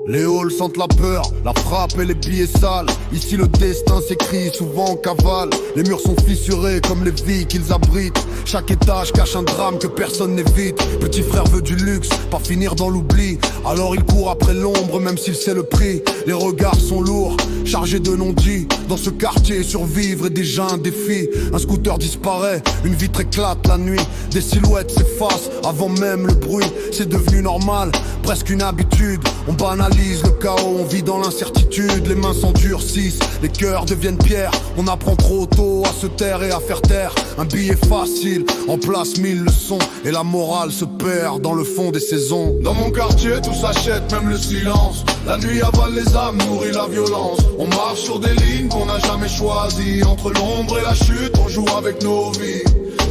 Les halls sentent la peur, la frappe et les billets sales. Ici le destin s'écrit souvent en cavale. Les murs sont fissurés comme les vies qu'ils abritent. Chaque étage cache un drame que personne n'évite. Petit frère veut du luxe, pas finir dans l'oubli. Alors il court après l'ombre même s'il sait le prix. Les regards sont lourds, chargés de non-dits. Dans ce quartier survivre est déjà un défi. Un scooter disparaît, une vitre éclate la nuit. Des silhouettes s'effacent avant même le bruit. C'est devenu normal, presque une habitude. On banalise le chaos, on vit dans l'incertitude. Les mains s'endurcissent, les cœurs deviennent pierres. On apprend trop tôt à se taire et à faire taire. Un billet facile, en place 1000 leçons. Et la morale se perd dans le fond des saisons. Dans mon quartier tout s'achète, même le silence. La nuit avale les âmes, nourrit la violence. On marche sur des lignes qu'on n'a jamais choisies. Entre l'ombre et la chute, on joue avec nos vies.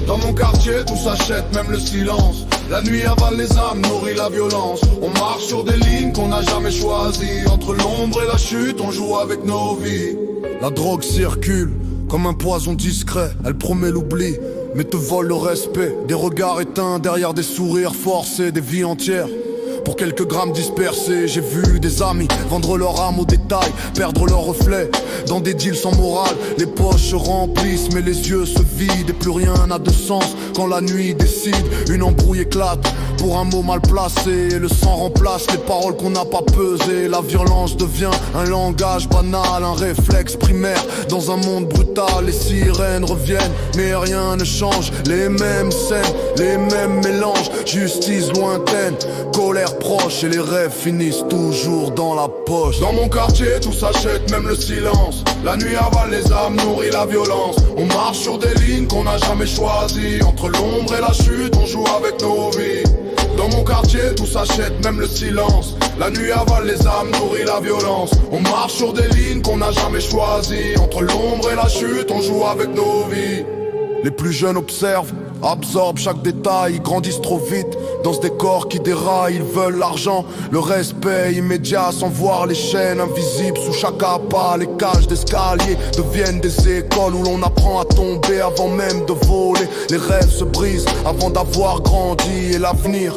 Dans mon quartier tout s'achète, même le silence. La nuit avale les âmes, nourrit la violence. On marche sur des lignes qu'on n'a jamais choisies. Entre l'ombre et la chute, on joue avec nos vies. La drogue circule comme un poison discret. Elle promet l'oubli, mais te vole le respect. Des regards éteints derrière des sourires forcés. Des vies entières pour quelques grammes dispersés. J'ai vu des amis vendre leur âme au détail, perdre leur reflet dans des deals sans morale. Les poches se remplissent mais les yeux se vident. Et plus rien n'a de sens quand la nuit décide. Une embrouille éclate pour un mot mal placé. Et le sang remplace les paroles qu'on n'a pas pesées. La violence devient un langage banal, un réflexe primaire. Dans un monde brutal, les sirènes reviennent mais rien ne change. Les mêmes scènes, les mêmes mélanges. Justice lointaine, colère proche. Et les rêves finissent toujours dans la poche. Dans mon quartier tout s'achète, même le silence. La nuit avale les âmes, nourrit la violence. On marche sur des lignes qu'on n'a jamais choisies. Entre l'ombre et la chute, on joue avec nos vies. Dans mon quartier tout s'achète, même le silence. La nuit avale les âmes, nourrit la violence. On marche sur des lignes qu'on n'a jamais choisies. Entre l'ombre et la chute, on joue avec nos vies. Les plus jeunes observent, absorbent chaque détail. Ils grandissent trop vite dans ce décor qui déraille. Ils veulent l'argent, le respect immédiat, sans voir les chaînes invisibles sous chaque appât. Les cages d'escalier deviennent des écoles où l'on apprend à tomber avant même de voler. Les rêves se brisent avant d'avoir grandi. Et l'avenir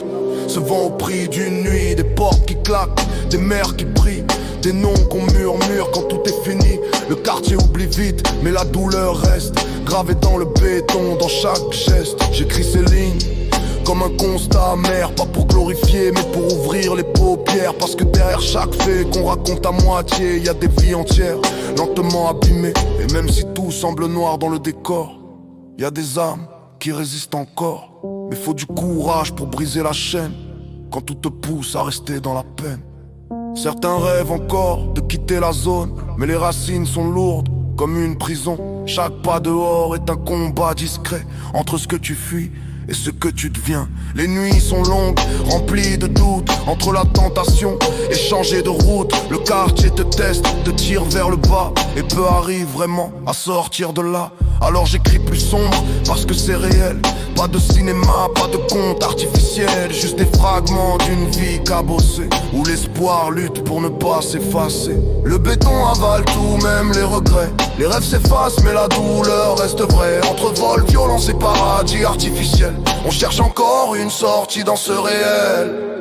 se vend au prix d'une nuit. Des portes qui claquent, des mères qui prient, des noms qu'on murmure quand tout est fini. Le quartier oublie vite, mais la douleur reste gravée dans le béton, dans chaque geste. J'écris ces lignes comme un constat amer, pas pour glorifier mais pour ouvrir les paupières. Parce que derrière chaque fait qu'on raconte à moitié, y a des vies entières lentement abîmées. Et même si tout semble noir dans le décor, y a des âmes qui résistent encore. Mais faut du courage pour briser la chaîne quand tout te pousse à rester dans la peine. Certains rêvent encore de quitter la zone, mais les racines sont lourdes comme une prison. Chaque pas dehors est un combat discret entre ce que tu fuis et ce que tu deviens. Les nuits sont longues, remplies de doutes, entre la tentation et changer de route. Le quartier te teste, te tire vers le bas, et peu arrive vraiment à sortir de là. Alors j'écris plus sombre parce que c'est réel. Pas de cinéma, pas de conte artificiel, juste des fragments d'une vie cabossée, où l'espoir lutte pour ne pas s'effacer. Le béton avale tout, même les regrets. Les rêves s'effacent mais la douleur reste vraie. Entre vol, violence et paradis artificiel, on cherche encore une sortie dans ce réel.